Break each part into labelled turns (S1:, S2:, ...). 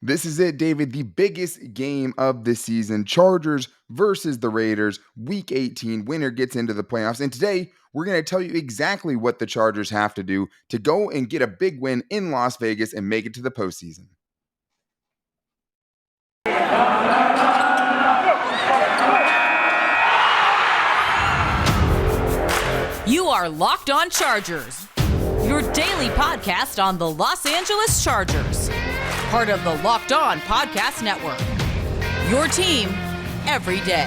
S1: This is it, David. The biggest game of the season. Chargers versus the Raiders. Week 18. Winner gets into the playoffs. And today, we're going to tell you exactly what the Chargers have to do to go and get a big win in Las Vegas and make it to the postseason.
S2: You are Locked On Chargers, your daily podcast on the Los Angeles Chargers. Part of the Locked On Podcast Network. Your team every day.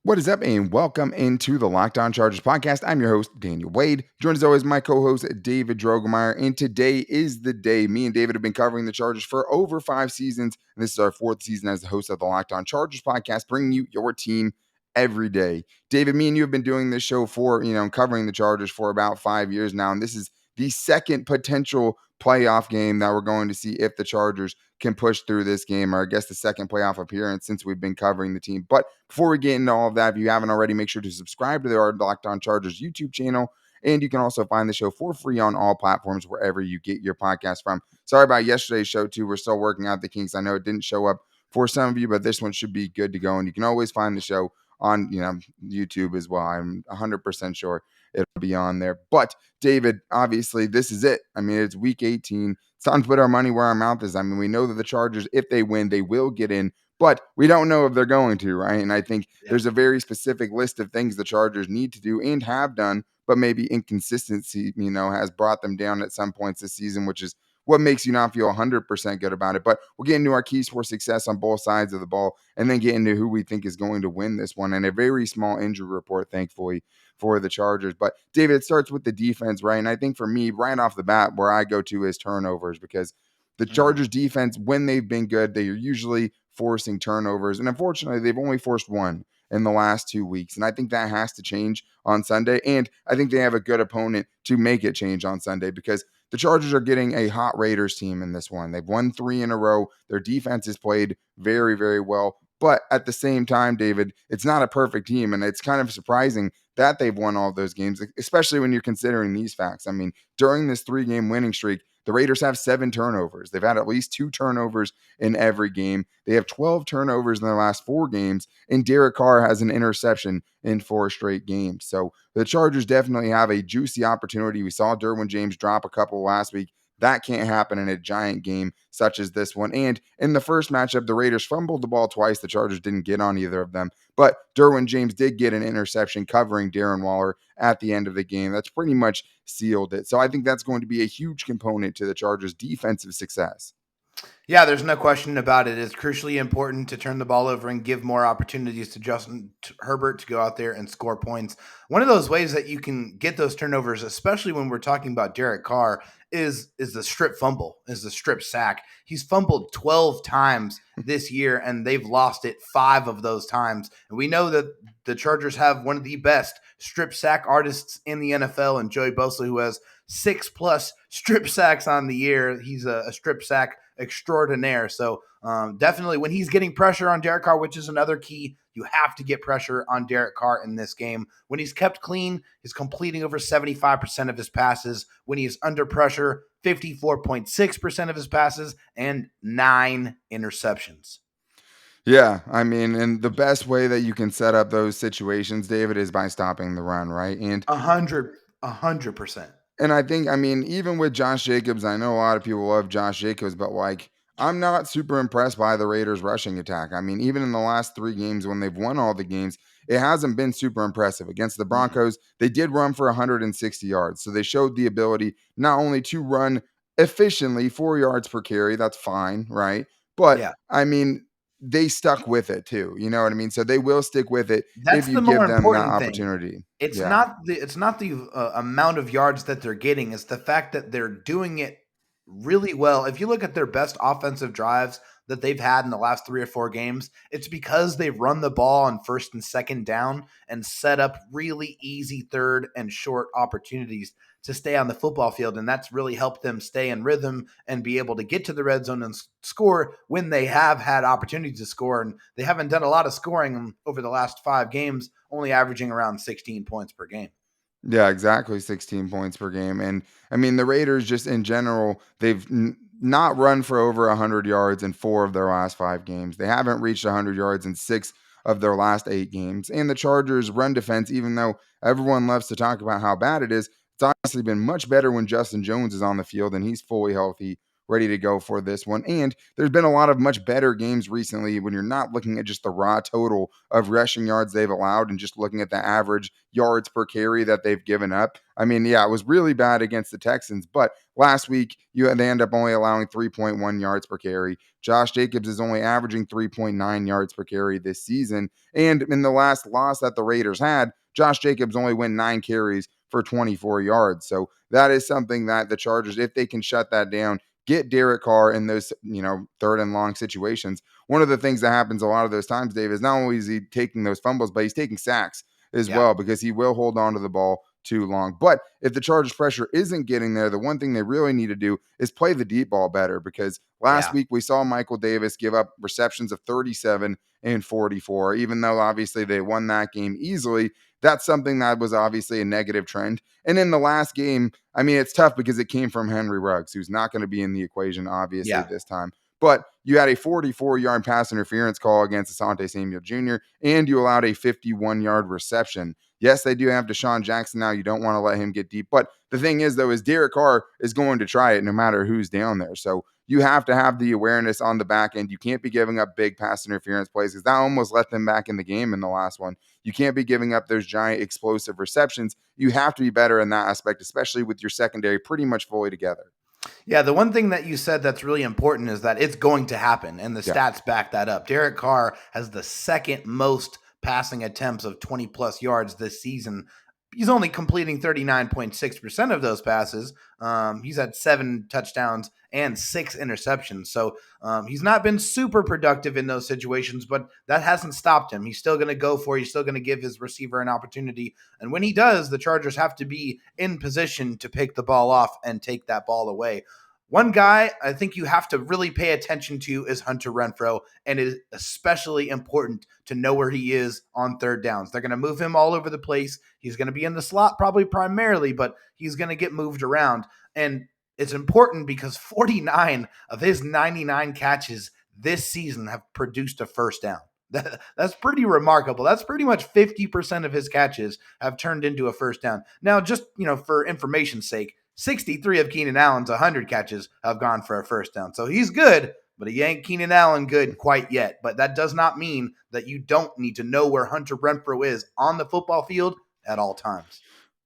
S1: What is up, and welcome into the Locked On Chargers podcast. I'm your host, Daniel Wade. Joined as always, my co-host, David Drogemeyer. And today is the day. Me and David have been covering the Chargers for over 5 seasons. And this is our 4th season as the host of the Locked On Chargers podcast, bringing you your team every day. David, me and you have been doing this show for, covering the Chargers for about 5 years now. And this is the second potential playoff game that we're going to see if the Chargers can push through this game, or I guess the second playoff appearance since we've been covering the team. But before we get into all of that, if you haven't already, make sure to subscribe to the Locked On Chargers YouTube channel. And you can also find the show for free on all platforms wherever you get your podcast from. Sorry about yesterday's show, too. We're still working out the kinks. I know it didn't show up for some of you, but this one should be good to go. And you can always find the show on YouTube as well. I'm 100% sure it'll be on there. But David, obviously, this is it. I mean, it's week 18. It's time to put our money where our mouth is. I mean, we know that the Chargers, if they win, they will get in, but we don't know if they're going to, right? And I think there's a very specific list of things the Chargers need to do and have done, but maybe inconsistency, has brought them down at some points this season, which is what makes you not feel 100% good about it. But we'll get into our keys for success on both sides of the ball and then get into who we think is going to win this one. And a very small injury report, thankfully, for the Chargers. But David, it starts with the defense, right? And I think for me, right off the bat, where I go to is turnovers, because the Chargers defense, when they've been good, they are usually forcing turnovers. And unfortunately, they've only forced one in the last 2 weeks. And I think that has to change on Sunday. And I think they have a good opponent to make it change on Sunday, because the Chargers are getting a hot Raiders team in this one. They've won 3 in a row. Their defense has played very, very well. But at the same time, David, it's not a perfect team. And it's kind of surprising that they've won all those games, especially when you're considering these facts. I mean, during this 3-game winning streak, the Raiders have 7 turnovers. They've had at least 2 turnovers in every game. They have 12 turnovers in their last 4 games, and Derek Carr has an interception in 4 straight games. So the Chargers definitely have a juicy opportunity. We saw Derwin James drop a couple last week. That can't happen in a giant game such as this one. And in the first matchup, the Raiders fumbled the ball twice. The Chargers didn't get on either of them. But Derwin James did get an interception covering Darren Waller at the end of the game. That's pretty much sealed it. So I think that's going to be a huge component to the Chargers' defensive success.
S3: Yeah, there's no question about it. It's crucially important to turn the ball over and give more opportunities to Justin Herbert to go out there and score points. One of those ways that you can get those turnovers, especially when we're talking about Derek Carr, is the strip fumble, is the strip sack. He's fumbled 12 times this year, and they've lost it 5 of those times. And we know that the Chargers have one of the best strip sack artists in the NFL, and Joey Bosa, who has 6+ strip sacks on the year. He's a strip sack extraordinaire. So definitely when he's getting pressure on Derek Carr, which is another key, you have to get pressure on Derek Carr in this game. When he's kept clean, he's completing over 75% of his passes. When he's under pressure, 54.6% of his passes and 9 interceptions.
S1: Yeah, I mean, and the best way that you can set up those situations, David, is by stopping the run, right? And
S3: 100%.
S1: And I think, I mean, even with Josh Jacobs, I know a lot of people love Josh Jacobs, but I'm not super impressed by the Raiders' rushing attack. I mean, even in the last 3 games when they've won all the games, it hasn't been super impressive. Against the Broncos, they did run for 160 yards. So they showed the ability not only to run efficiently, 4 yards per carry. That's fine, right? But
S3: Yeah.
S1: I mean, they stuck with it too. You know what I mean? So they will stick with it
S3: That's
S1: if you
S3: the
S1: give
S3: more
S1: them that
S3: important thing.
S1: opportunity.
S3: It's
S1: Yeah.
S3: not the amount of yards that they're getting. It's the fact that they're doing it really well. If you look at their best offensive drives that they've had in the last 3 or 4 games, it's because they've run the ball on first and second down and set up really easy third and short opportunities to stay on the football field. And that's really helped them stay in rhythm and be able to get to the red zone and score when they have had opportunities to score. And they haven't done a lot of scoring over the last 5 games, only averaging around 16 points per game.
S1: Yeah, exactly. 16 points per game. And I mean, the Raiders just in general, they've not run for over 100 yards in 4 of their last 5 games. They haven't reached 100 yards in 6 of their last 8 games. And the Chargers' run defense, even though everyone loves to talk about how bad it is, it's honestly been much better when Justin Jones is on the field and he's fully healthy, ready to go for this one. And there's been a lot of much better games recently when you're not looking at just the raw total of rushing yards they've allowed and just looking at the average yards per carry that they've given up. I mean, yeah, it was really bad against the Texans, but last week they end up only allowing 3.1 yards per carry. Josh Jacobs is only averaging 3.9 yards per carry this season. And in the last loss that the Raiders had, Josh Jacobs only went 9 carries for 24 yards. So that is something that the Chargers, if they can shut that down, get Derek Carr in those, third and long situations. One of the things that happens a lot of those times, Dave, is not only is he taking those fumbles, but he's taking sacks as
S3: Yeah.
S1: well because he will hold on to the ball too long. But if the Chargers pressure isn't getting there, the one thing they really need to do is play the deep ball better because last
S3: Yeah.
S1: week we saw Michael Davis give up receptions of 37 and 44. Even though obviously they won that game easily, that's something that was obviously a negative trend. And in the last game, I mean, it's tough because it came from Henry Ruggs, who's not going to be in the equation, obviously,
S3: Yeah.
S1: this time. But you had a 44-yard pass interference call against Asante Samuel Jr., and you allowed a 51-yard reception. Yes, they do have Deshaun Jackson now. You don't want to let him get deep. But the thing is, though, is Derek Carr is going to try it no matter who's down there. So you have to have the awareness on the back end. You can't be giving up big pass interference plays because that almost let them back in the game in the last one. You can't be giving up those giant explosive receptions. You have to be better in that aspect, especially with your secondary pretty much fully together.
S3: Yeah, the one thing that you said that's really important is that it's going to happen, and the
S1: Yeah.
S3: stats back that up. Derek Carr has the second most passing attempts of 20 plus yards this season. He's only completing 39.6% of those passes. He's had 7 touchdowns and 6 interceptions. So he's not been super productive in those situations, but that hasn't stopped him. He's still going to go for it. He's still going to give his receiver an opportunity. And when he does, the Chargers have to be in position to pick the ball off and take that ball away. One guy I think you have to really pay attention to is Hunter Renfrow, and it is especially important to know where he is on third downs. They're going to move him all over the place. He's going to be in the slot probably primarily, but he's going to get moved around. And it's important because 49 of his 99 catches this season have produced a first down. That's pretty remarkable. That's pretty much 50% of his catches have turned into a first down. Now, just for information's sake, 63 of Keenan Allen's 100 catches have gone for a first down. So he's good, but he ain't Keenan Allen good quite yet. But that does not mean that you don't need to know where Hunter Renfrow is on the football field at all times.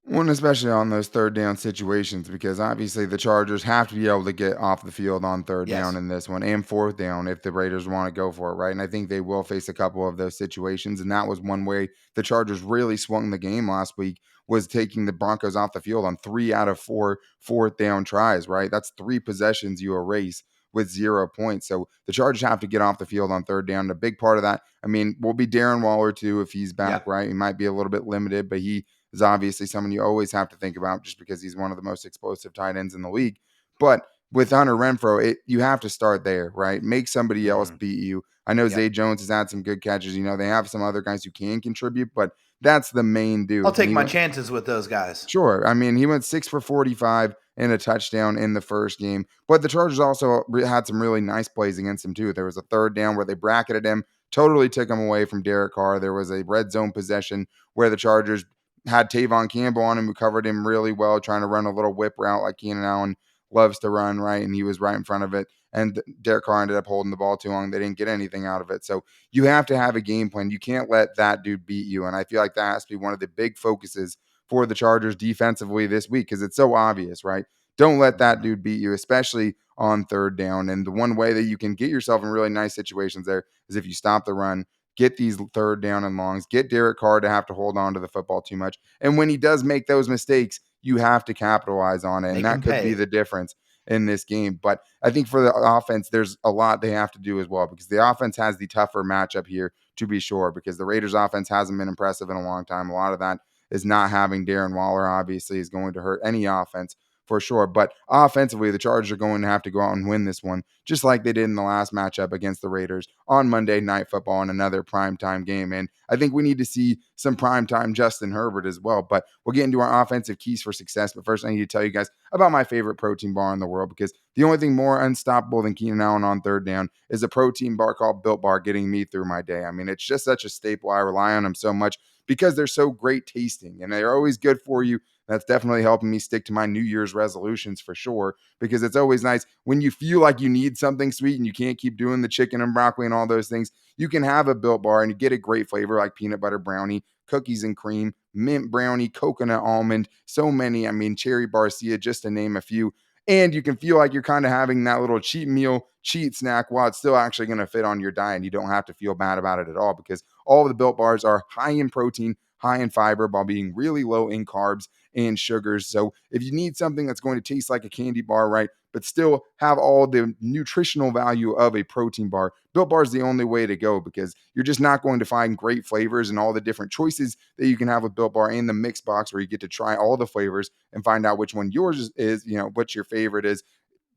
S1: One, especially on those third down situations, because obviously the Chargers have to be able to get off the field on third down
S3: Yes.
S1: in this one and fourth down if the Raiders want to go for it, right? And I think they will face a couple of those situations. And that was one way the Chargers really swung the game last week was taking the Broncos off the field on 3 out of 4 fourth down tries, right? That's 3 possessions you erase with 0 points. So the Chargers have to get off the field on third down. A big part of that, I mean, will be Darren Waller too if he's back,
S3: Yeah.
S1: right? He might be a little bit limited, but he is obviously someone you always have to think about just because he's one of the most explosive tight ends in the league. But with Hunter Renfrow, you have to start there, right? Make somebody else beat you. I know
S3: Yep.
S1: Zay Jones has had some good catches. They have some other guys who can contribute, but that's the main dude.
S3: I'll take my chances with those guys.
S1: Sure. I mean, he went 6 for 45 and a touchdown in the first game. But the Chargers also had some really nice plays against him, too. There was a third down where they bracketed him, totally took him away from Derek Carr. There was a red zone possession where the Chargers had Tavon Campbell on him, who covered him really well, trying to run a little whip route like Keenan Allen loves to run, right? And he was right in front of it. And Derek Carr ended up holding the ball too long. They didn't get anything out of it. So you have to have a game plan. You can't let that dude beat you. And I feel like that has to be one of the big focuses for the Chargers defensively this week because it's so obvious, right? Don't let that dude beat you, especially on third down. And the one way that you can get yourself in really nice situations there is if you stop the run, get these third down and longs, get Derek Carr to have to hold on to the football too much. And when he does make those mistakes, you have to capitalize on it.
S3: Make
S1: And that
S3: him
S1: could be
S3: pay.
S1: the difference in this game. But I think for the offense, there's a lot they have to do as well because the offense has the tougher matchup here, to be sure, because the Raiders offense hasn't been impressive in a long time. A lot of that is not having Darren Waller, obviously, is going to hurt any offense. for sure. But offensively, the Chargers are going to have to go out and win this one, just like they did in the last matchup against the Raiders on Monday Night Football in another primetime game. And I think we need to see some primetime Justin Herbert as well. But we'll get into our offensive keys for success. But first, I need to tell you guys about my favorite protein bar in the world, because the only thing more unstoppable than Keenan Allen on third down is a protein bar called Built Bar getting me through my day. I mean, it's just such a staple. I rely on them so much because they're so great tasting and they're always good for you. That's definitely helping me stick to my New Year's resolutions for sure, because it's always nice when you feel like you need something sweet and you can't keep doing the chicken and broccoli and all those things. You can have a Built Bar and you get a great flavor like peanut butter brownie, cookies and cream, mint brownie, coconut almond, so many. I mean, cherry barcia, just to name a few. And you can feel like you're kind of having that little cheat meal, cheat snack while it's still actually going to fit on your diet. And you don't have to feel bad about it at all, because all of the Built Bars are high in protein, high in fiber, while being really low in carbs and sugars. So if you need something that's going to taste like a candy bar, right, but still have all the nutritional value of a protein bar, Built Bar is the only way to go, because you're just not going to find great flavors and all the different choices that you can have with Built Bar in the mix box, where you get to try all the flavors and find out which one yours is, what your favorite is.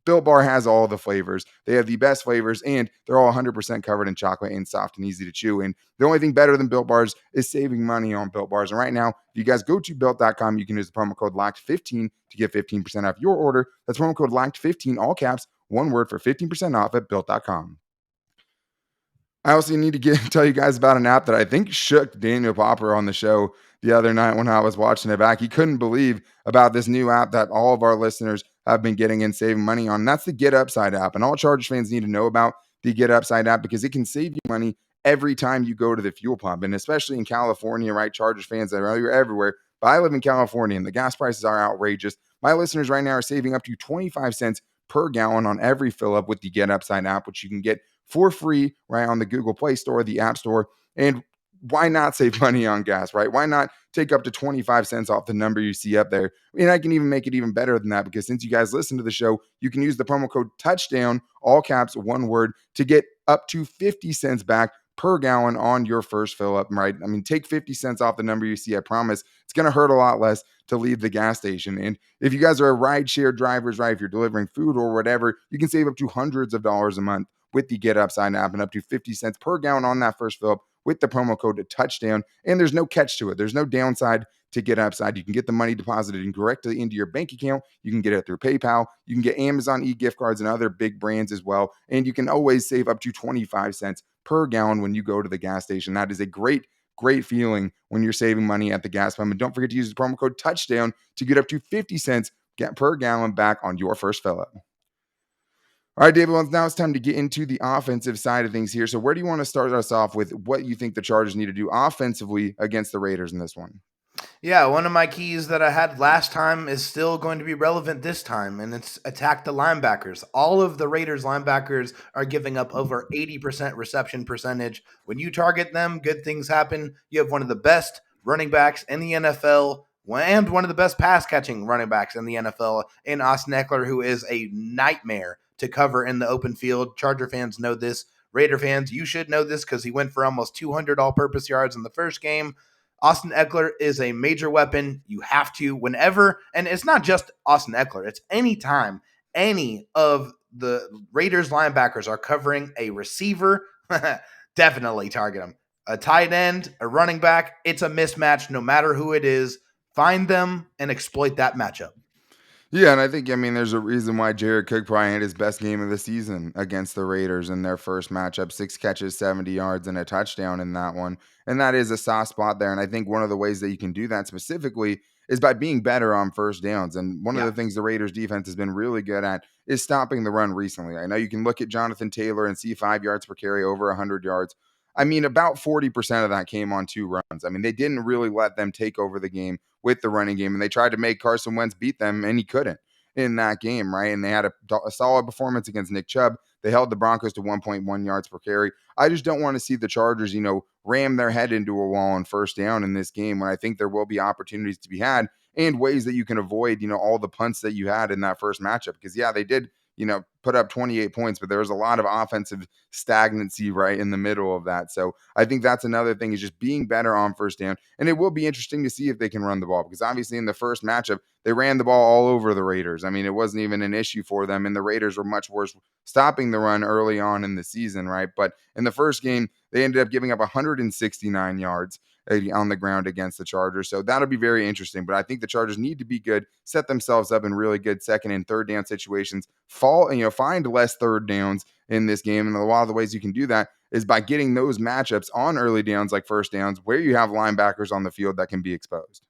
S1: Built Bar has all the flavors. They have the best flavors, and they're all 100% covered in chocolate and soft and easy to chew. And the only thing better than Built Bars is saving money on Built Bars. And right now, if you guys go to built.com, you can use the promo code LOCKED15 to get 15% off your order. That's promo code LOCKED15, all caps, one word, for 15% off at built.com. I also need to tell you guys about an app that I think shook Daniel Popper on the show the other night when I was watching it back. He couldn't believe about this new app that all of our listeners have been getting and saving money on. And that's the Get Upside app. And all Chargers fans need to know about the Get Upside app, because it can save you money every time you go to the fuel pump. And especially in California, right? Chargers fans, you're everywhere. But I live in California and the gas prices are outrageous. My listeners right now are saving up to 25 cents per gallon on every fill up with the Get Upside app, which you can get for free right on the Google Play Store, the App Store. And why not save money on gas, right? Why not take up to 25 cents off the number you see up there? And I can even make it even better than that, because since you guys listen to the show, you can use the promo code TOUCHDOWN, all caps, one word, to get up to 50 cents back per gallon on your first fill up, right? I mean, take 50 cents off the number you see. I promise it's going to hurt a lot less to leave the gas station. And if you guys are rideshare drivers, right, if you're delivering food or whatever, you can save up to hundreds of dollars a month with the Get Upside app, and up to 50 cents per gallon on that first fill up with the promo code TOUCHDOWN. And there's no catch to it. There's no downside to Get Upside. You can get the money deposited directly into your bank account. You can get it through PayPal. You can get Amazon e-gift cards and other big brands as well. And you can always save up to 25 cents per gallon when you go to the gas station. That is a great feeling when you're saving money at the gas pump. And don't forget to use the promo code TOUCHDOWN to get up to 50 cents per gallon back on your first fill up. All right, David, well, now it's time to get into the offensive side of things here. So where do you want to start us off with what you think the Chargers need to do offensively against the Raiders in this one?
S3: Yeah, one of my keys that I had last time is still going to be relevant this time, and it's attack the linebackers. All of the Raiders linebackers are giving up over 80% reception percentage. When you target them, good things happen. You have one of the best running backs in the NFL and one of the best pass catching running backs in the NFL in Austin Eckler, who is a nightmare to cover in the open field. Charger fans know this. Raider fans, you should know this, because he went for almost 200 all-purpose yards in the first game. Austin Eckler is a major weapon. You have to, whenever, and it's not just Austin Eckler, it's any time any of the Raiders linebackers are covering a receiver, definitely target them. A tight end, a running back, it's a mismatch no matter who it is. Find them and exploit that matchup.
S1: Yeah, and I think, there's a reason why Jared Cook probably had his best game of the season against the Raiders in their first matchup. 6 catches, 70 yards, and a touchdown in that one. And that is a soft spot there. And I think one of the ways that you can do that specifically is by being better on first downs. And one of the things the Raiders defense has been really good at is stopping the run recently. I know you can look at Jonathan Taylor and see 5 yards per carry, over 100 yards. About 40% of that came on 2 runs. They didn't really let them take over the game with the running game, and they tried to make Carson Wentz beat them, and he couldn't in that game, right? And they had a solid performance against Nick Chubb. They held the Broncos to 1.1 yards per carry. I just don't want to see the Chargers, ram their head into a wall on first down in this game, when I think there will be opportunities to be had and ways that you can avoid, all the punts that you had in that first matchup. Because, yeah, they did put up 28 points, but there was a lot of offensive stagnancy right in the middle of that. So I think that's another thing, is just being better on first down. And it will be interesting to see if they can run the ball, because obviously in the first matchup, they ran the ball all over the Raiders. I mean, it wasn't even an issue for them, and the Raiders were much worse stopping the run early on in the season, right? But in the first game, they ended up giving up 169 yards on the ground against the Chargers. So that'll be very interesting. But I think the Chargers need to be good, set themselves up in really good second and third down situations, find less third downs in this game. And a lot of the ways you can do that is by getting those matchups on early downs, like first downs, where you have linebackers on the field that can be exposed.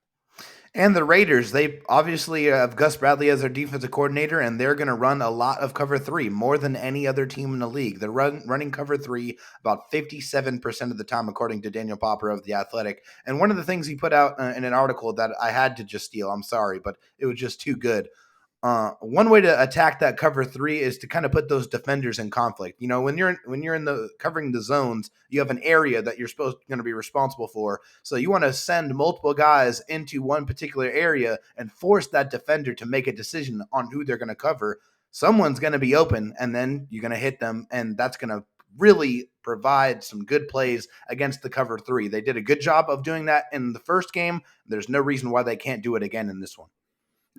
S3: And the Raiders, they obviously have Gus Bradley as their defensive coordinator, and they're going to run a lot of cover three, more than any other team in the league. They're running cover three about 57% of the time, according to Daniel Popper of The Athletic. And one of the things he put out in an article that I had to just steal, I'm sorry, but it was just too good. One way to attack that cover three is to kind of put those defenders in conflict. When you're in the covering the zones, you have an area that you're going to be responsible for. So you want to send multiple guys into one particular area and force that defender to make a decision on who they're going to cover. Someone's going to be open, and then you're going to hit them, and that's going to really provide some good plays against the cover three. They did a good job of doing that in the first game. There's no reason why they can't do it again in this one.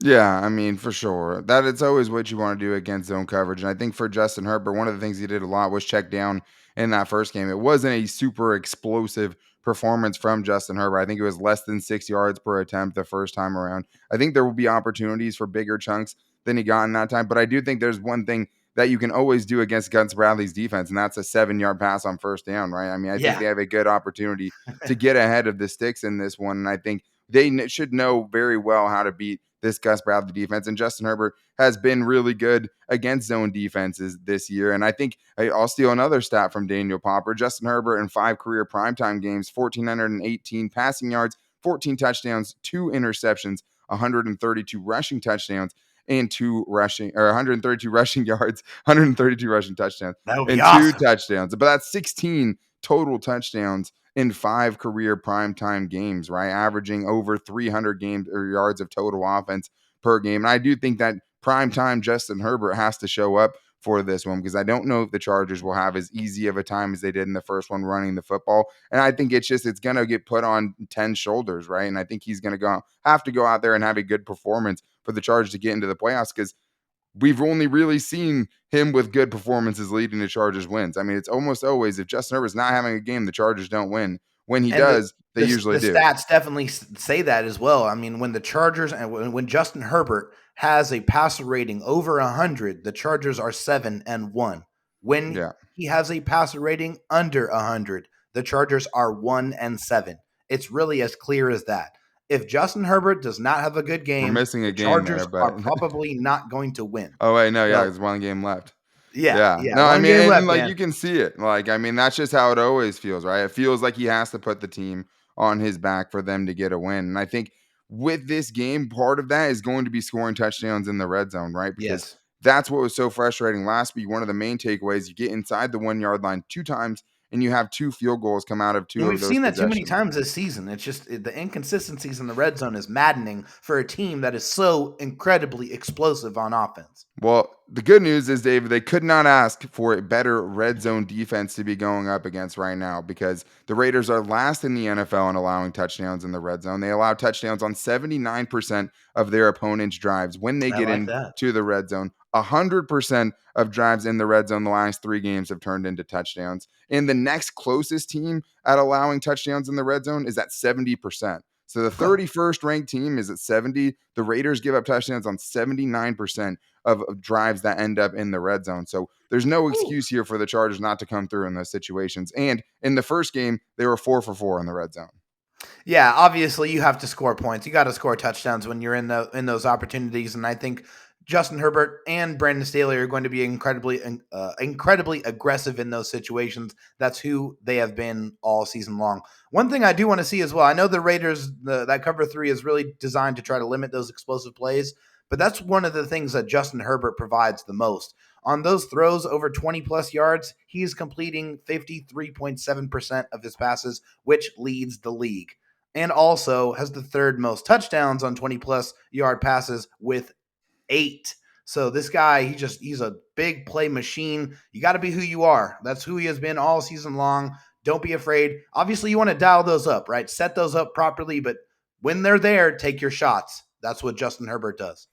S1: Yeah, I mean, for sure. That it's always what you want to do against zone coverage. And I think for Justin Herbert, one of the things he did a lot was check down in that first game. It wasn't a super explosive performance from Justin Herbert. I think it was less than 6 yards per attempt the first time around. I think there will be opportunities for bigger chunks than he got in that time. But I do think there's one thing that you can always do against Gus Bradley's defense, and that's a 7-yard pass on first down, right? I mean, I think
S3: Yeah.
S1: they have a good opportunity to get ahead of the sticks in this one. And I think they should know very well how to beat this Gus Bradley defense. And Justin Herbert has been really good against zone defenses this year. And I think I'll steal another stat from Daniel Popper. Justin Herbert in 5 career primetime games, 1,418 passing yards, 14 touchdowns, 2 interceptions, 132 rushing touchdowns, and 132 rushing yards, 132 rushing touchdowns,
S3: That would be
S1: and 2
S3: awesome.
S1: touchdowns. But that's 16 total touchdowns in 5 career primetime games, right? Averaging over 300 games or yards of total offense per game. And I do think that primetime Justin Herbert has to show up for this one, because I don't know if the Chargers will have as easy of a time as they did in the first one running the football. And I think it's going to get put on 10 shoulders, right? And I think he's going to have to go out there and have a good performance for the Chargers to get into the playoffs, because we've only really seen him with good performances leading to Chargers wins. I mean, it's almost always, if Justin Herbert's not having a game, the Chargers don't win. When he
S3: And
S1: does, they usually
S3: the
S1: do.
S3: stats definitely say that as well. I mean, when the Chargers and when Justin Herbert has a passer rating over 100, the Chargers are 7-1. When
S1: Yeah.
S3: he has a passer rating under 100, the Chargers are 1-7. It's really as clear as that. If Justin Herbert does not have a good
S1: We're
S3: game,
S1: missing a
S3: the
S1: game there,
S3: Chargers are
S1: but
S3: probably not going to win.
S1: oh wait, no, yeah,
S3: So,
S1: there's one game left.
S3: yeah,
S1: Yeah. No, I
S3: one
S1: mean,
S3: game
S1: and
S3: left,
S1: like
S3: man.
S1: you can see it. Like, I mean, that's just how it always feels, right? It feels like he has to put the team on his back for them to get a win. And I think with this game, part of that is going to be scoring touchdowns in the red zone, right? Because
S3: Yes.
S1: that's what was so frustrating last week. One of the main takeaways, you get inside the 1 yard line 2 times and you have 2 field goals come out of 2
S3: And
S1: of
S3: we've
S1: those
S3: seen that too many
S1: possessions.
S3: times this season. It's just the inconsistencies in the red zone is maddening for a team that is so incredibly explosive on offense.
S1: Well, the good news is, David, they could not ask for a better red zone defense to be going up against right now, because the Raiders are last in the NFL in allowing touchdowns in the red zone. They allow touchdowns on 79% of their opponents' drives when they
S3: I
S1: get
S3: like that.
S1: into the red zone. 100% of drives in the red zone the last 3 games have turned into touchdowns. And the next closest team at allowing touchdowns in the red zone is at 70%. So the 31st ranked team is at 70. The Raiders give up touchdowns on 79% of drives that end up in the red zone. So there's no excuse here for the Chargers not to come through in those situations. And in the first game, they were 4 for 4 in the red zone.
S3: Yeah, obviously you have to score points. You got to score touchdowns when you're in those opportunities, and I think Justin Herbert and Brandon Staley are going to be incredibly aggressive in those situations. That's who they have been all season long. One thing I do want to see as well, I know the Raiders, that cover 3 is really designed to try to limit those explosive plays, but that's one of the things that Justin Herbert provides the most. On those throws over 20 plus yards, he is completing 53.7% of his passes, which leads the league, and also has the third most touchdowns on 20 plus yard passes with 8. So this guy, he's a big play machine. You got to be who you are. That's who he has been all season long. Don't be afraid. Obviously, you want to dial those up, right? Set those up properly, but when they're there, take your shots. That's what Justin Herbert does.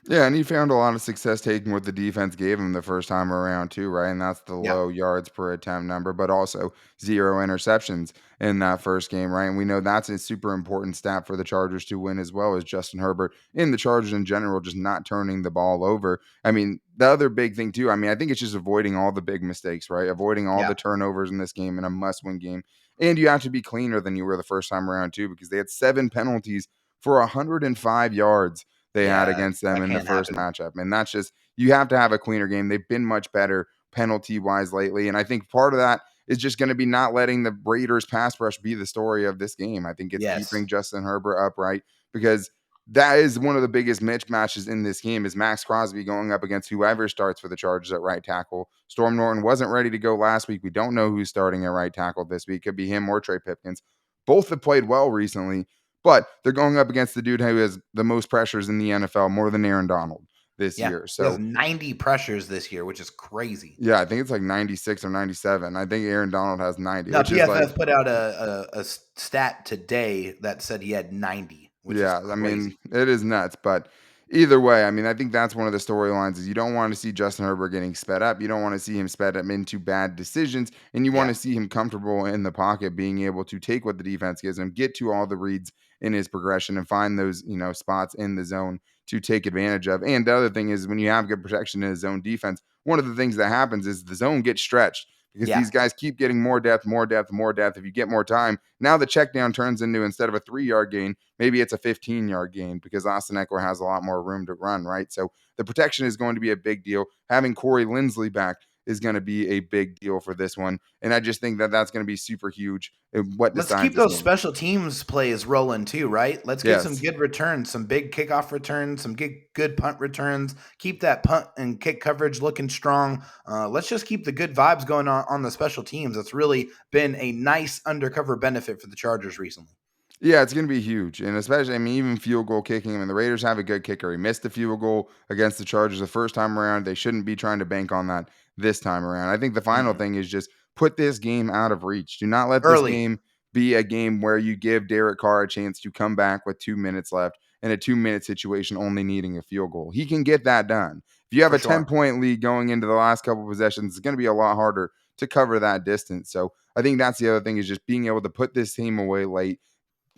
S1: Yeah, and he found a lot of success taking what the defense gave him the first time around too, right? And that's the
S3: Yeah.
S1: low yards per attempt number, but also 0 interceptions in that first game, right? And we know that's a super important stat for the Chargers to win as well as Justin Herbert and the Chargers in general just not turning the ball over. I mean, the other big thing too, I mean, I think it's just avoiding all the big mistakes, right? Avoiding all
S3: Yeah.
S1: the turnovers in this game in a must-win game. And you have to be cleaner than you were the first time around too because they had 7 penalties for 105 yards they had
S3: Yeah.
S1: against them
S3: That
S1: in the
S3: can't
S1: first
S3: happen.
S1: matchup. And that's just, you have to have a cleaner game. They've been much better penalty wise lately. And I think part of that is just going to be not letting the Raiders pass rush be the story of this game. I think it's
S3: Yes.
S1: keeping Justin Herbert upright because that is one of the biggest mismatches in this game is Max Crosby going up against whoever starts for the Chargers at right tackle. Storm Norton wasn't ready to go last week. We don't know who's starting at right tackle this week. Could be him or Trey Pipkins. Both have played well recently, but they're going up against the dude who has the most pressures in the NFL, more than Aaron Donald this
S3: Yeah.
S1: year.
S3: He has
S1: So,
S3: 90 pressures this year, which is crazy.
S1: yeah, I think it's like 96 or 97. I think Aaron Donald has 90,
S3: Now,
S1: which is like,
S3: PFF put out a stat today that said he had 90, which is
S1: yeah, I mean,
S3: crazy.
S1: it is nuts. But either way, I mean, I think that's one of the storylines is you don't want to see Justin Herbert getting sped up. You don't want to see him sped up into bad decisions. And you want
S3: Yeah.
S1: to see him comfortable in the pocket, being able to take what the defense gives him, get to all the reads in his progression and find those, spots in the zone to take advantage of. And the other thing is when you have good protection in his zone defense, one of the things that happens is the zone gets stretched because
S3: Yeah.
S1: these guys keep getting more depth, more depth, more depth. If you get more time, now the check down turns into, instead of a 3-yard gain, maybe it's a 15-yard gain because Austin Eckler has a lot more room to run, right? So the protection is going to be a big deal. Having Corey Linsley back is going to be a big deal for this one. And I just think that that's going to be super huge in what
S3: Let's
S1: decides
S3: keep
S1: this
S3: those
S1: game.
S3: special teams plays rolling too, right? Let's get some
S1: Yes.
S3: good returns, some big kickoff returns, some good punt returns. Keep that punt and kick coverage looking strong. Let's just keep the good vibes going on the special teams. That's really been a nice undercover benefit for the Chargers recently.
S1: Yeah, it's going to be huge. And especially, I mean, even field goal kicking. I mean, the Raiders have a good kicker. He missed the field goal against the Chargers the first time around. They shouldn't be trying to bank on that this time around. I think the final
S3: Mm-mm.
S1: thing is just put this game out of reach. Do not let this
S3: Early,
S1: game be a game where you give Derek Carr a chance to come back with 2 minutes left in a 2-minute situation, only needing a field goal. He can get that done. If you have
S3: for
S1: a
S3: sure.
S1: 10-point lead going into the last couple of possessions, it's going to be a lot harder to cover that distance. So I think that's the other thing is just being able to put this team away late,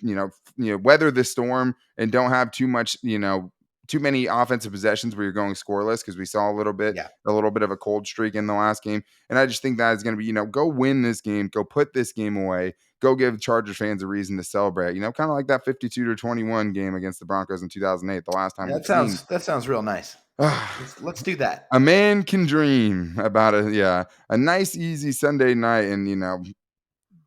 S1: weather the storm and don't have too much, too many offensive possessions where you're going scoreless because we saw
S3: Yeah.
S1: a little bit of a cold streak in the last game. And I just think that is going to be, go win this game, go put this game away, go give Chargers fans a reason to celebrate, kind of like that 52-21 game against the Broncos in 2008, the last time
S3: Yeah,
S1: we've seen.
S3: that sounds real nice. Let's do that.
S1: A man can dream about a nice, easy Sunday night and,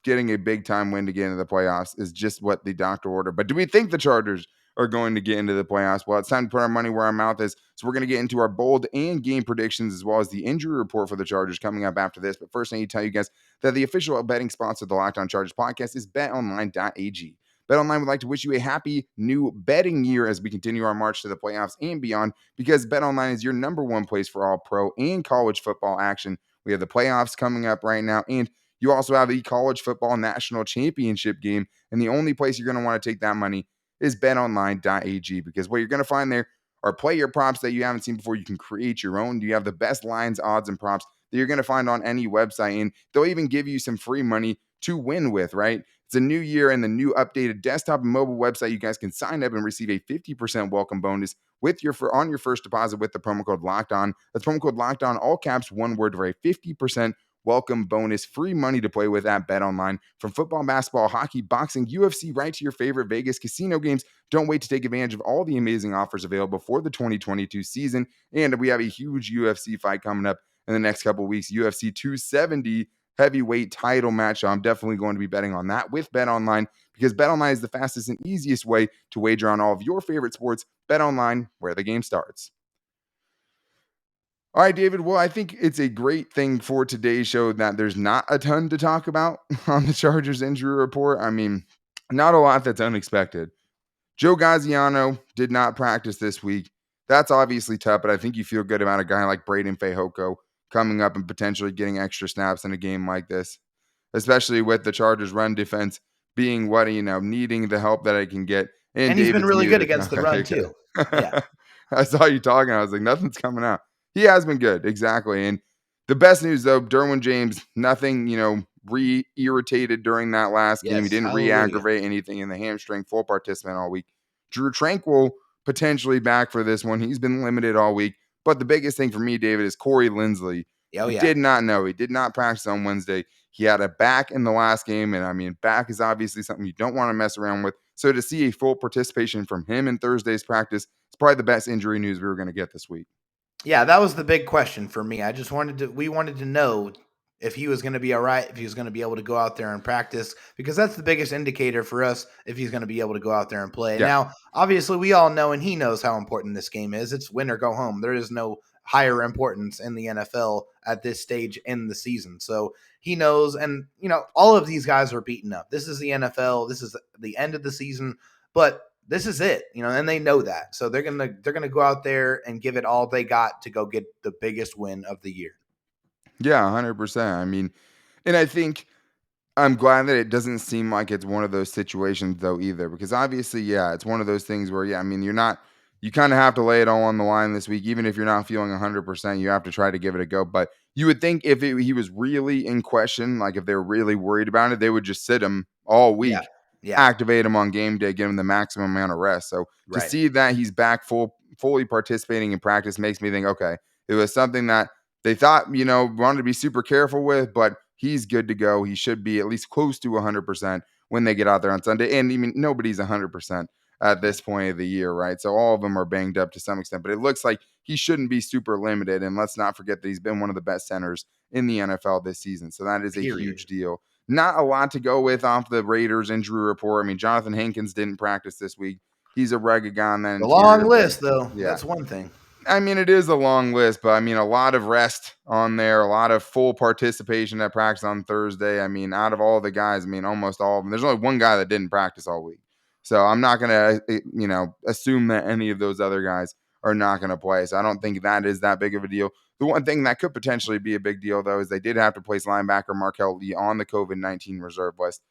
S1: getting a big time win to get into the playoffs is just what the doctor ordered. But do we think the Chargers are going to get into the playoffs? Well, it's time to put our money where our mouth is. So we're going to get into our bold and game predictions as well as the injury report for the Chargers coming up after this. But first, I need to tell you guys that the official betting sponsor of the Locked On Chargers podcast is betonline.ag. BetOnline would like to wish you a happy new betting year as we continue our march to the playoffs and beyond, because BetOnline is your number one place for all pro and college football action. We have the playoffs coming up right now, and you also have the college football national championship game. And the only place you're going to want to take that money is betonline.ag, because what you're going to find there are player props that you haven't seen before. You can create your own. You have the best lines, odds, and props that you're going to find on any website. And they'll even give you some free money to win with, right? It's a new year and the new updated desktop and mobile website. You guys can sign up and receive a 50% welcome bonus on your first deposit with the promo code Locked On. That's promo code Locked On, all caps, one word, for a 50% welcome bonus, free money to play with at BetOnline. From football, basketball, hockey, boxing, UFC, right to your favorite Vegas casino games. Don't wait to take advantage of all the amazing offers available for the 2022 season. And we have a huge UFC fight coming up in the next couple of weeks, UFC 270 heavyweight title match. So I'm definitely going to be betting on that with BetOnline, because BetOnline is the fastest and easiest way to wager on all of your favorite sports. BetOnline, where the game starts. All right, David. Well, I think it's a great thing for today's show that there's not a ton to talk about on the Chargers injury report. I mean, not a lot that's unexpected. Joe Gaziano did not practice this week. that's obviously tough, but I think you feel good about a guy like Braden Fehoko coming up and potentially getting extra snaps in a game like this, especially with the Chargers run defense being what, needing the help that I can get. And
S3: And he's been
S1: David's
S3: really good
S1: muted.
S3: against the run
S1: Okay,
S3: too. Yeah.
S1: good. I saw you talking. I was like, nothing's coming out. He has been good. Exactly. And the best news, though, Derwin James, nothing, re-irritated during that last game. He
S3: Yes.
S1: didn't
S3: Hallelujah.
S1: re-aggravate anything in the hamstring, full participant all week. Drew Tranquil potentially back for this one. He's been limited all week. But the biggest thing for me, David, is Corey Linsley.
S3: Oh
S1: We
S3: yeah.
S1: did not know. He did not practice on Wednesday. He had a back in the last game. And I mean, back is obviously something you don't want to mess around with. So to see a full participation from him in Thursday's practice, it's probably the best injury news we were going to get this week.
S3: Yeah, that was the big question for me. We wanted to know if he was going to be all right, if he was going to be able to go out there and practice, because that's the biggest indicator for us if he's going to be able to go out there and play.
S1: Yeah.
S3: Now, obviously, we all know, and he knows how important this game is. It's win or go home. There is no higher importance in the NFL at this stage in the season. So he knows, and all of these guys are beaten up. This is the NFL. This is the end of the season, but this is it, and they know that. So they're gonna go out there and give it all they got to go get the biggest win of the year.
S1: Yeah, 100%. I mean, and I think I'm glad that it doesn't seem like it's one of those situations though either, because obviously, yeah, it's one of those things where, yeah, I mean, you kind of have to lay it all on the line this week, even if you're not feeling 100%, you have to try to give it a go. But you would think if he was really in question, like if they were really worried about it, they would just sit him all
S3: Yeah.
S1: week,
S3: Yeah.
S1: activate him on game day, give him the maximum amount of rest. So to
S3: Right.
S1: see that he's back fully participating in practice makes me think, okay, it was something that they thought, wanted to be super careful with, but he's good to go. He should be at least close to 100% when they get out there on Sunday. And I mean, nobody's 100% at this point of the year, right? So all of them are banged up to some extent, but it looks like he shouldn't be super limited. And let's not forget that he's been one of the best centers in the NFL this season. So that is a
S3: Period.
S1: huge deal. Not a lot to go with off the Raiders injury report. I mean, Jonathan Hankins didn't practice this week. He's a rugged guy on that
S3: The
S1: interior.
S3: long list, though.
S1: Yeah.
S3: That's one thing.
S1: I mean, it is a long list, but I mean, a lot of rest on there, a lot of full participation at practice on Thursday. I mean, out of all the guys, I mean, almost all of them. There's only one guy that didn't practice all week. So I'm not going to, assume that any of those other guys are not going to play. So I don't think that is that big of a deal. The one thing that could potentially be a big deal, though, is they did have to place linebacker Markel Lee on the COVID-19 reserve list.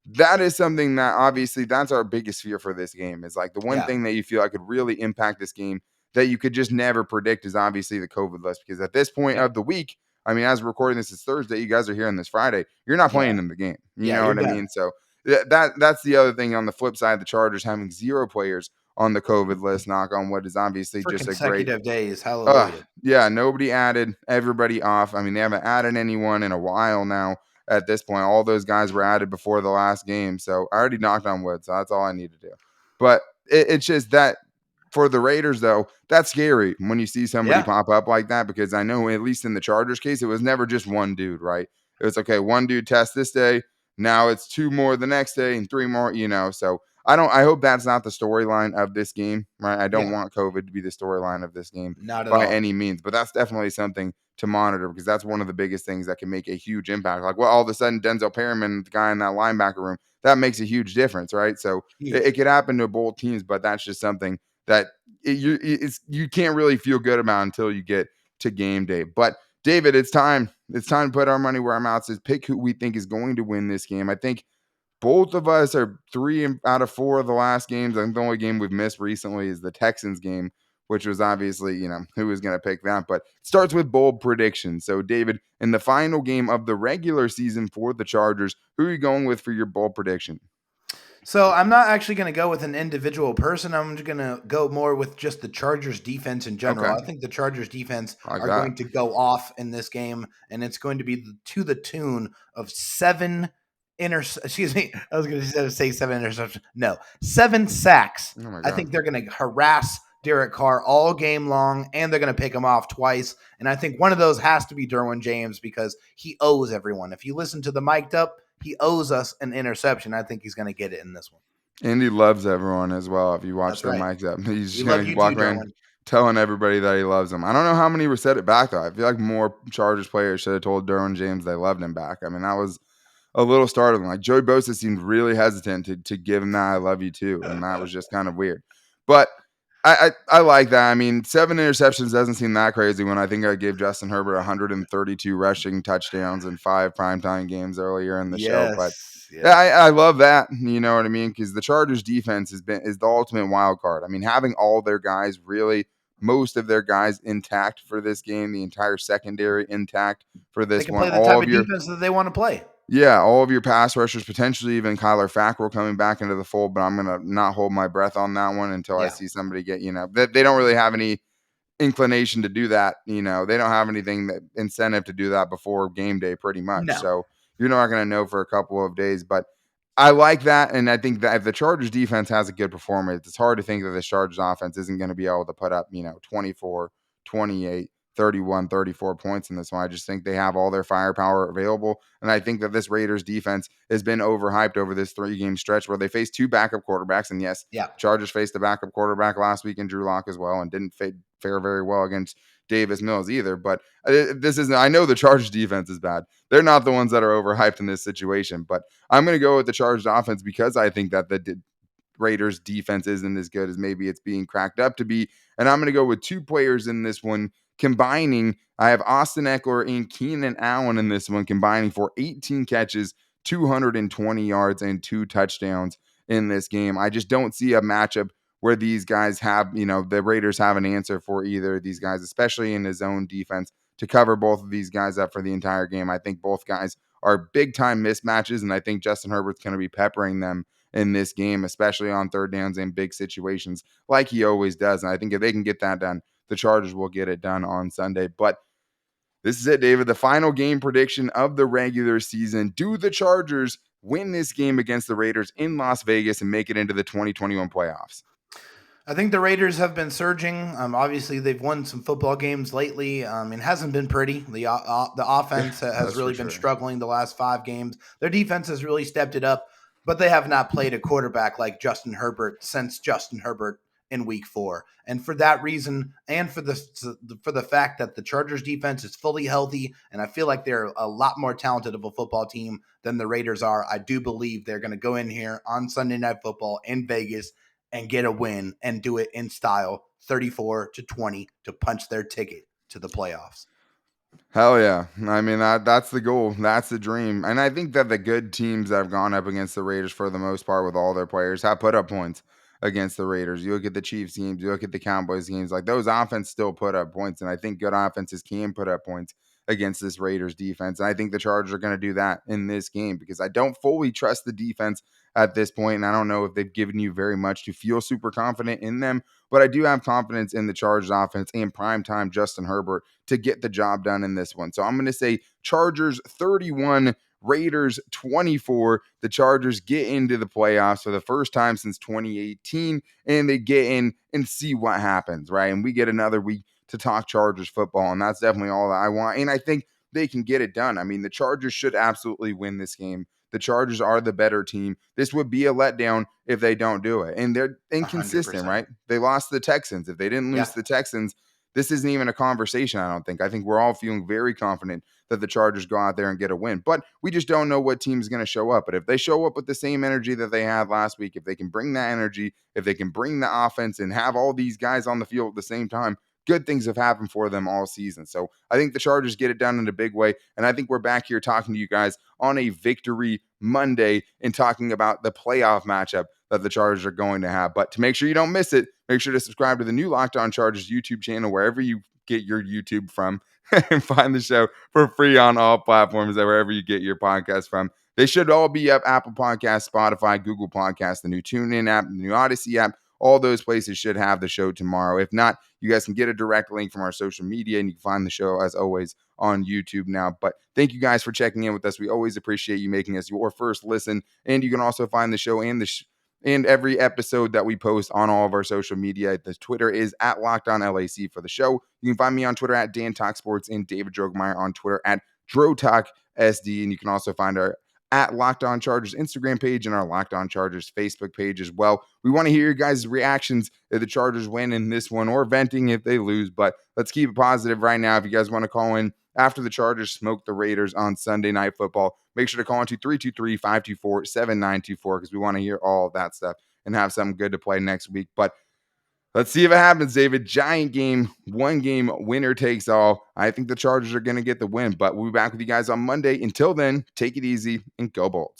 S1: That is something that obviously that's our biggest fear for this game is like the one thing that you feel like could really impact this game that you could just never predict is obviously the COVID list. Because at this point of the week, I mean, as we're recording this is Thursday, you guys are hearing this Friday. You're not playing in the game. You know
S3: you're
S1: what I
S3: done.
S1: mean? So that's the other thing on the flip side, the Chargers having 0 players on the COVID list, knock on wood, is obviously
S3: For
S1: just a great
S3: consecutive days. Hallelujah.
S1: yeah, nobody added everybody off. I mean, they haven't added anyone in a while now at this point. All those guys were added before the last game. So I already knocked on wood. So that's all I need to do. But it's just that for the Raiders, though, that's scary when you see somebody pop up like that, because I know at least in the Chargers case, it was never just one dude, right? It was okay, one dude test this day. Now it's 2 more the next day and 3 more, So I hope that's not the storyline of this game, right? I don't want COVID to be the storyline of this game
S3: Not at
S1: by
S3: all.
S1: any means, but that's definitely something to monitor because that's one of the biggest things that can make a huge impact. Like, well, all of a sudden Denzel Perryman, the guy in that linebacker room, that makes a huge difference, right? So it could happen to both teams, but that's just something that you can't really feel good about until you get to game day. But David, it's time. It's time to put our money where our mouth is. Pick who we think is going to win this game. I think both of us are 3 out of 4 of the last games. I think the only game we've missed recently is the Texans game, which was obviously, who was going to pick that. But it starts with bold predictions. So, David, in the final game of the regular season for the Chargers, who are you going with for your bold prediction?
S3: So I'm not actually going to go with an individual person. I'm just going to go more with just the Chargers defense in general.
S1: Okay.
S3: I think the Chargers defense
S1: Like
S3: are
S1: that.
S3: going to go off in this game, and it's going to be to the tune of 7 excuse me. I was going to say 7 interceptions. No, 7 sacks.
S1: Oh my
S3: I
S1: God.
S3: think they're going to harass Derek Carr all game long, and they're going to pick him off twice. And I think one of those has to be Derwin James because he owes everyone. If you listen to the mic'd up, he owes us an interception. I think he's going to get it in this one.
S1: And he loves everyone as well. If you watch
S3: That's
S1: the
S3: right.
S1: mics up, he's just
S3: We love
S1: going to
S3: you
S1: walk
S3: too,
S1: around
S3: Derwin.
S1: telling everybody that he loves them. I don't know how many were said it back, though. I feel like more Chargers players should have told Derwin James they loved him back. I mean, that was a little startling. Like, Joey Bosa seemed really hesitant to give him that I love you too. And that was just kind of weird. But I like that. I mean, 7 interceptions doesn't seem that crazy when I think I gave Justin Herbert 132 rushing touchdowns in 5 primetime games earlier in the show. But
S3: Yes,
S1: yeah,
S3: yes.
S1: I love that. You know what I mean? Because the Chargers defense is the ultimate wild card. I mean, having all their guys, really most of their guys intact for this game, the entire secondary intact for
S3: They
S1: this
S3: can
S1: one,
S3: play the
S1: all
S3: type
S1: of
S3: of
S1: your
S3: defense that they want to play.
S1: yeah, all of your pass rushers, potentially even Kyler Fackrell coming back into the fold, but I'm gonna not hold my breath on that one until I
S3: Yeah.
S1: see somebody get, they don't really have any inclination to do that. They don't have anything that incentive to do that before game day pretty much.
S3: No.
S1: So you're not going to know for a couple of days, but I like that. And I think that if the Chargers defense has a good performance, it's hard to think that the Chargers offense isn't going to be able to put up, 24, 28, 31, 34 points in this one. I just think they have all their firepower available. And I think that this Raiders defense has been overhyped over this 3-game stretch where they faced 2 backup quarterbacks. And yes,
S3: Yeah.
S1: Chargers faced a backup quarterback last week in Drew Lock as well and didn't fare very well against Davis Mills either. But this isn't, I know the Chargers defense is bad. They're not the ones that are overhyped in this situation, but I'm going to go with the Chargers offense because I think that the Raiders defense isn't as good as maybe it's being cracked up to be. And I'm going to go with 2 players in this one combining. I have Austin Eckler and Keenan Allen in this one combining for 18 catches, 220 yards, and 2 touchdowns in this game. I just don't see a matchup where these guys have, the Raiders have an answer for either of these guys, especially in his zone defense, to cover both of these guys up for the entire game. I think both guys are big time mismatches, and I think Justin Herbert's going to be peppering them in this game, especially on third downs in big situations like he always does. And I think if they can get that done, the Chargers will get it done on Sunday. But this is it, David. The final game prediction of the regular season. Do the Chargers win this game against the Raiders in Las Vegas and make it into the 2021 playoffs?
S3: I think the Raiders have been surging. Obviously, they've won some football games lately. It hasn't been pretty. The offense has
S1: That's for
S3: really been
S1: sure.
S3: struggling the last 5 games. Their defense has really stepped it up, but they have not played a quarterback like Justin Herbert since Justin Herbert in Week 4. And for that reason, and for the fact that the Chargers defense is fully healthy, and I feel like they're a lot more talented of a football team than the Raiders are, I do believe they're going to go in here on Sunday Night Football in Vegas and get a win and do it in style, 34-20 to punch their ticket to the playoffs.
S1: Hell yeah. I mean, that's the goal. That's the dream. And I think that the good teams that have gone up against the Raiders for the most part with all their players have put up points against the Raiders. You look at the Chiefs teams, you look at the Cowboys teams, like those offense still put up points. And I think good offenses can put up points against this Raiders defense. And I think the Chargers are going to do that in this game because I don't fully trust the defense at this point. And I don't know if they've given you very much to feel super confident in them, but I do have confidence in the Chargers offense and primetime Justin Herbert to get the job done in this one. So I'm going to say Chargers 31, Raiders 24. The Chargers get into the playoffs for the first time since 2018, and they get in and see what happens, right? And we get another week to talk Chargers football, and that's definitely all that I want. And I think they can get it done. I mean, the Chargers should absolutely win this game. The Chargers are the better team. This would be a letdown if they don't do it. And they're inconsistent,
S3: 100%.
S1: right? They lost to the Texans. If they didn't lose
S3: Yeah.
S1: to the Texans, this isn't even a conversation, I don't think. I think we're all feeling very confident that the Chargers go out there and get a win. But we just don't know what team is going to show up. But if they show up with the same energy that they had last week, if they can bring that energy, if they can bring the offense and have all these guys on the field at the same time, good things have happened for them all season. So I think the Chargers get it done in a big way. And I think we're back here talking to you guys on a Victory Monday and talking about the playoff matchup that the Chargers are going to have. But to make sure you don't miss it, make sure to subscribe to the new Locked On Chargers YouTube channel, wherever you get your YouTube from, and find the show for free on all platforms, wherever you get your podcast from. They should all be up: Apple Podcasts, Spotify, Google Podcasts, the new TuneIn app, the new Odyssey app. All those places should have the show tomorrow. If not, you guys can get a direct link from our social media, and you can find the show, as always, on YouTube now. But thank you guys for checking in with us. We always appreciate you making us your first listen. And you can also find the show and and every episode that we post on all of our social media. The Twitter is at LockedOnLAC for the show. You can find me on Twitter at Dan Talk Sports and David Drogemeyer on Twitter at DroTalkSD. And you can also find our at Locked On Chargers Instagram page and our Locked On Chargers Facebook page as well. We want to hear your guys' reactions if the Chargers win in this one, or venting if they lose. But let's keep it positive right now. If you guys want to call in after the Chargers smoke the Raiders on Sunday Night Football, make sure to call into 323-524-7924 because we want to hear all of that stuff and have something good to play next week. But Let's see if it happens, David. Giant game, one game, winner takes all. I think the Chargers are going to get the win, but we'll be back with you guys on Monday. Until then, take it easy and go Bolts.